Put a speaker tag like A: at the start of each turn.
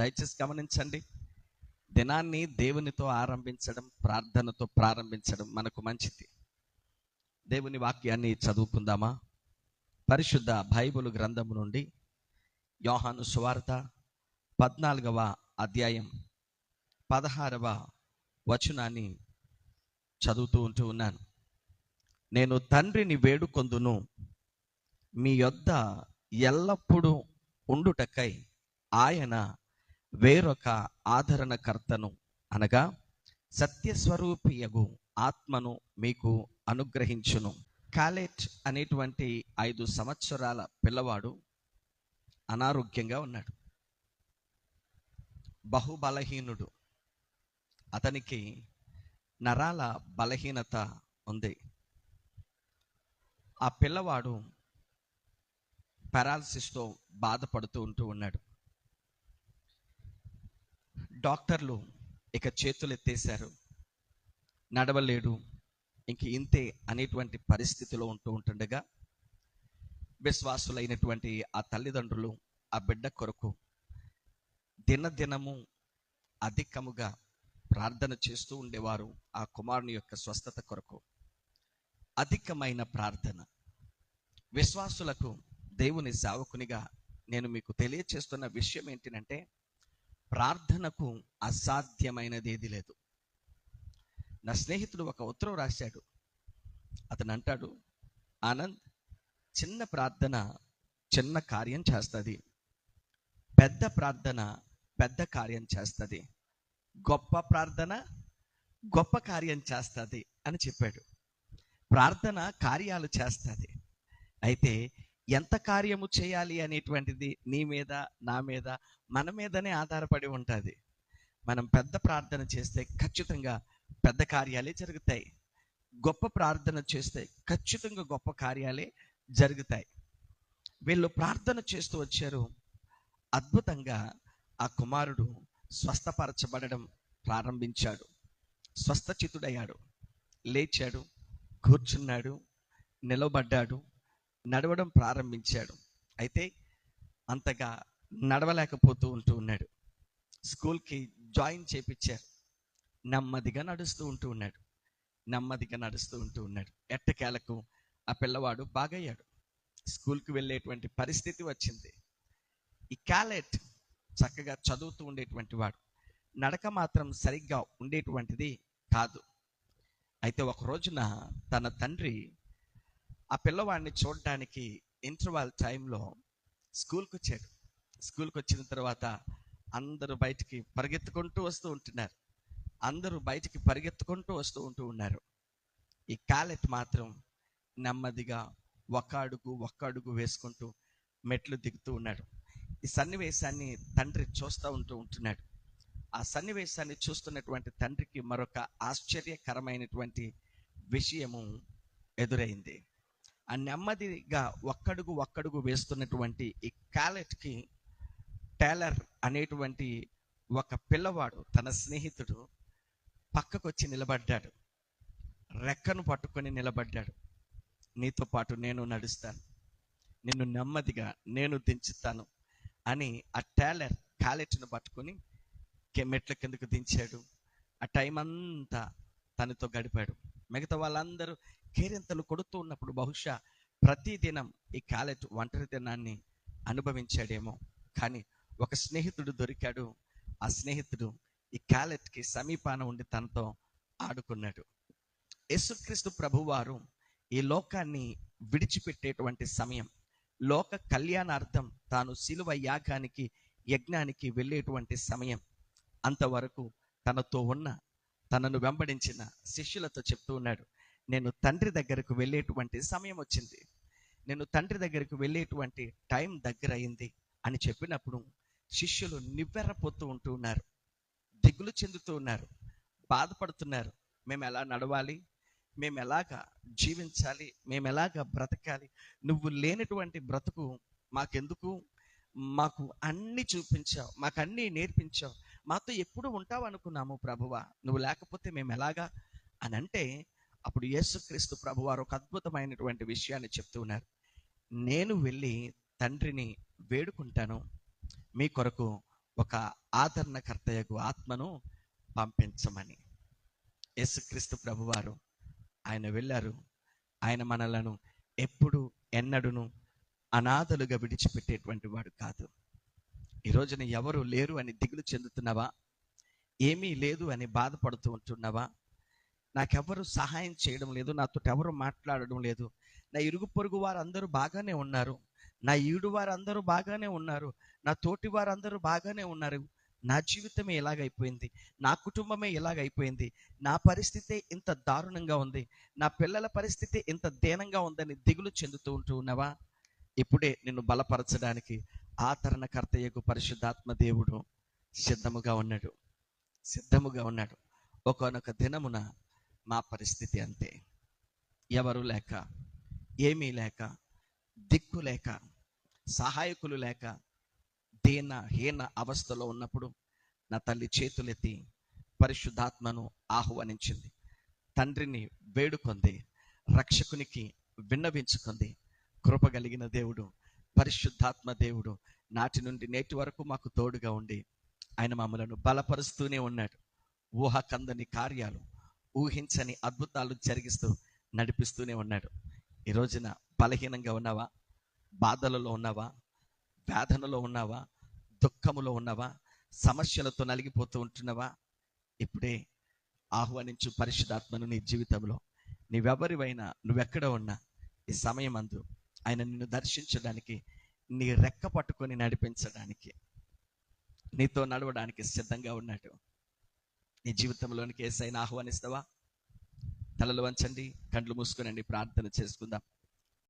A: దయచేసి గమనించండి. దినాన్ని దేవునితో ఆరంభించడం, ప్రార్థనతో ప్రారంభించడం మనకు మంచిది. దేవుని వాక్యాన్ని చదువుకుందామా? పరిశుద్ధ బైబిల్ గ్రంథము నుండి యోహాను సువార్త 14వ అధ్యాయం 16వ వచనాన్ని చదువుతూ ఉన్నాను. నేను తండ్రిని వేడుకొందును, మీ యొద్ద ఎల్లప్పుడూ ఉండుటకై ఆయన వేరొక ఆదరణకర్తను అనగా సత్యస్వరూపియగు ఆత్మను మీకు అనుగ్రహించును. కాలెట్ అనేటువంటి 5 సంవత్సరాల పిల్లవాడు అనారోగ్యంగా ఉన్నాడు. బహుబలహీనుడు. అతనికి నరాల బలహీనత ఉంది. ఆ పిల్లవాడు పారాలసిస్తో బాధపడుతూ ఉన్నాడు. డాక్టర్లు ఇక చేతులు ఎత్తేశారు, నడవలేడు, ఇంక ఇంతే అనేటువంటి పరిస్థితిలో ఉంటుండగా విశ్వాసులైనటువంటి ఆ తల్లిదండ్రులు ఆ బిడ్డ కొరకు దినదినము అధికముగా ప్రార్థన చేస్తూ ఉండేవారు. ఆ కుమారుని యొక్క స్వస్థత కొరకు అధికమైన ప్రార్థన. విశ్వాసులకు దేవుని సేవకునిగా నేను మీకు తెలియచేస్తున్న విషయం ఏంటంటే, ప్రార్థనకు అసాధ్యమైనది ఏది లేదు. నా స్నేహితుడు ఒక ఉత్తరం రాశాడు. అతను అంటాడు, ఆనంద్, చిన్న ప్రార్థన చిన్న కార్యం చేస్తుంది, పెద్ద ప్రార్థన పెద్ద కార్యం చేస్తుంది, గొప్ప ప్రార్థన గొప్ప కార్యం చేస్తుంది అని చెప్పాడు. ప్రార్థన కార్యాలు చేస్తుంది. అయితే ఎంత కార్యము చేయాలి అనేటువంటిది నీ మీద, నా మీద, మన మీదనే ఆధారపడి ఉంటుంది. మనం పెద్ద ప్రార్థన చేస్తే ఖచ్చితంగా పెద్ద కార్యాలే జరుగుతాయి. గొప్ప ప్రార్థన చేస్తే ఖచ్చితంగా గొప్ప కార్యాలే జరుగుతాయి. వీళ్ళు ప్రార్థన చేస్తూ వచ్చారు. అద్భుతంగా ఆ కుమారుడు స్వస్థపరచబడడం ప్రారంభించాడు. స్వస్థచితుడయ్యాడు. లేచాడు, కూర్చున్నాడు, నిలబడ్డాడు, నడవడం ప్రారంభించాడు. అయితే అంతగా నడవలేకపోతూ ఉన్నాడు. స్కూల్కి జాయిన్ చేయించారు. నెమ్మదిగా నడుస్తూ ఉన్నాడు. ఎట్టకేలకు ఆ పిల్లవాడు బాగయ్యాడు. స్కూల్కి వెళ్ళేటువంటి పరిస్థితి వచ్చింది. ఈ కాలెట్ చక్కగా చదువుతూ ఉండేటువంటి వాడు, నడక మాత్రం సరిగ్గా ఉండేటువంటిది కాదు. అయితే ఒక రోజున తన తండ్రి ఆ పిల్లవాడిని చూడడానికి ఇంటర్వల్ టైంలో స్కూల్కి వచ్చాడు. స్కూల్కి వచ్చిన తర్వాత అందరూ బయటికి పరిగెత్తుకుంటూ వస్తూ ఉన్నారు. ఈ కాలెట్ మాత్రం నెమ్మదిగా ఒక్క అడుగు వేసుకుంటూ మెట్లు దిగుతూ ఉన్నాడు. ఈ సన్నివేశాన్ని తండ్రి చూస్తూ ఉంటున్నాడు. ఆ సన్నివేశాన్ని చూస్తున్నటువంటి తండ్రికి మరొక ఆశ్చర్యకరమైనటువంటి విషయము ఎదురైంది. ఆ నెమ్మదిగా ఒక్కడుగు వేస్తున్నటువంటి ఈ కాలెట్కి టైలర్ అనేటువంటి ఒక పిల్లవాడు, తన స్నేహితుడు, పక్కకొచ్చి నిలబడ్డాడు. రెక్కను పట్టుకొని నిలబడ్డాడు. నీతో పాటు నేను నడుస్తాను, నిన్ను నెమ్మదిగా నేను దించుతాను అని ఆ టైలర్ కాలెట్ను పట్టుకొని మెట్ల కిందకు దించాడు. ఆ టైం అంతా తనతో గడిపాడు. మిగతా వాళ్ళందరూ కేరింతలు కొడుతూ ఉన్నప్పుడు బహుశా ప్రతిదినం ఈ కాలెట్ ఒంటరి దినాన్ని అనుభవించాడేమో. కానీ ఒక స్నేహితుడు దొరికాడు. ఆ స్నేహితుడు ఈ కాలెట్కి సమీపాన ఉండి తనతో ఆడుకున్నాడు. యేసుక్రీస్తు ప్రభువారు ఈ లోకాన్ని విడిచిపెట్టేటువంటి సమయం, లోక కళ్యాణార్థం తాను శిలువ యాగానికి, యజ్ఞానికి వెళ్ళేటువంటి సమయం, అంతవరకు తనను వెంబడించిన శిష్యులతో చెప్తూ ఉన్నాడు, నేను తండ్రి దగ్గరకు వెళ్ళేటువంటి సమయం వచ్చింది, నేను తండ్రి దగ్గరకు వెళ్ళేటువంటి టైం దగ్గర అయింది అని చెప్పినప్పుడు శిష్యులు నివ్వెరపోతూ ఉన్నారు, దిగులు చెందుతూ ఉన్నారు, బాధపడుతున్నారు. మేము ఎలా నడవాలి, మేము ఎలాగా జీవించాలి, మేము ఎలాగా బ్రతకాలి, నువ్వు లేనటువంటి బ్రతుకు మాకెందుకు, మాకు అన్నీ చూపించావు, మాకు అన్నీ నేర్పించావు, మాతో ఎప్పుడు ఉంటావు అనుకున్నాము ప్రభువా, నువ్వు లేకపోతే మేము ఎలాగా అని అంటే, అప్పుడు యేసుక్రీస్తు ప్రభువారు ఒక అద్భుతమైనటువంటి విషయాన్ని చెప్తూ ఉన్నారు. నేను వెళ్ళి తండ్రిని వేడుకుంటాను, మీ కొరకు ఒక ఆదరణకర్తయగు ఆత్మను పంపించమని. యేసుక్రీస్తు ప్రభువారు ఆయన వెళ్ళారు. ఆయన మనలను ఎప్పుడు ఎన్నడును అనాథలుగా విడిచిపెట్టేటువంటి వాడు కాదు. ఈ రోజున ఎవరు లేరు అని దిగులు చెందుతున్నావా? ఏమీ లేదు అని బాధపడుతూ ఉంటున్నావా? నాకెవరు సహాయం చేయడం లేదు, నాతో ఎవరు మాట్లాడడం లేదు, నా ఇరుగు పొరుగు వారందరూ బాగానే ఉన్నారు, నా ఈడు వారందరూ బాగానే ఉన్నారు, నా తోటి వారందరూ బాగానే ఉన్నారు, నా జీవితమే ఇలాగైపోయింది, నా కుటుంబమే ఇలాగైపోయింది, నా పరిస్థితి ఇంత దారుణంగా ఉంది, నా పిల్లల పరిస్థితి ఇంత దీనంగా ఉందని దిగులు చెందుతూ ఉంటూ ఉన్నావా? ఇప్పుడే నిన్ను బలపరచడానికి ఆదరణకర్తయగు పరిశుద్ధాత్మ దేవుడు సిద్ధముగా ఉన్నాడు. ఒకానొక దినమున మా పరిస్థితి అంతే. ఎవరు లేక, ఏమీ లేక, దిక్కు లేక, సహాయకులు లేక, హీన అవస్థలో ఉన్నప్పుడు నా తల్లి చేతులెత్తి పరిశుద్ధాత్మను ఆహ్వానించింది. తండ్రిని వేడుకొంది, రక్షకునికి విన్నవించుకుంది. కృప కలిగిన దేవుడు, పరిశుద్ధాత్మ దేవుడు నాటి నుండి నేటి వరకు మాకు తోడుగా ఉండి ఆయన మమ్మలను బలపరుస్తూనే ఉన్నాడు. ఊహకందని కార్యాలు, ఊహించని అద్భుతాలు జరిగిస్తూ నడిపిస్తూనే ఉన్నాడు. ఈ రోజున బలహీనంగా ఉన్నావా? బాధలలో ఉన్నావా? వేదనలో ఉన్నావా? దుఃఖములో ఉన్నావా? సమస్యలతో నలిగిపోతూ ఉంటున్నావా? ఇప్పుడే ఆహ్వానించు పరిశుద్ధాత్మను నీ జీవితంలో. నీవెవరివైనా, నువ్వెక్కడ ఉన్నా ఈ సమయం అందు ఆయన నిన్ను దర్శించడానికి, నీ రెక్క పట్టుకొని నడిపించడానికి, నీతో నడవడానికి సిద్ధంగా ఉన్నాడు. నీ జీవితంలోనికి యేసయ్యను ఆహ్వానిస్తావా? తలలు వంచండి, కండ్లు మూసుకునండి, ప్రార్థన చేసుకుందాం.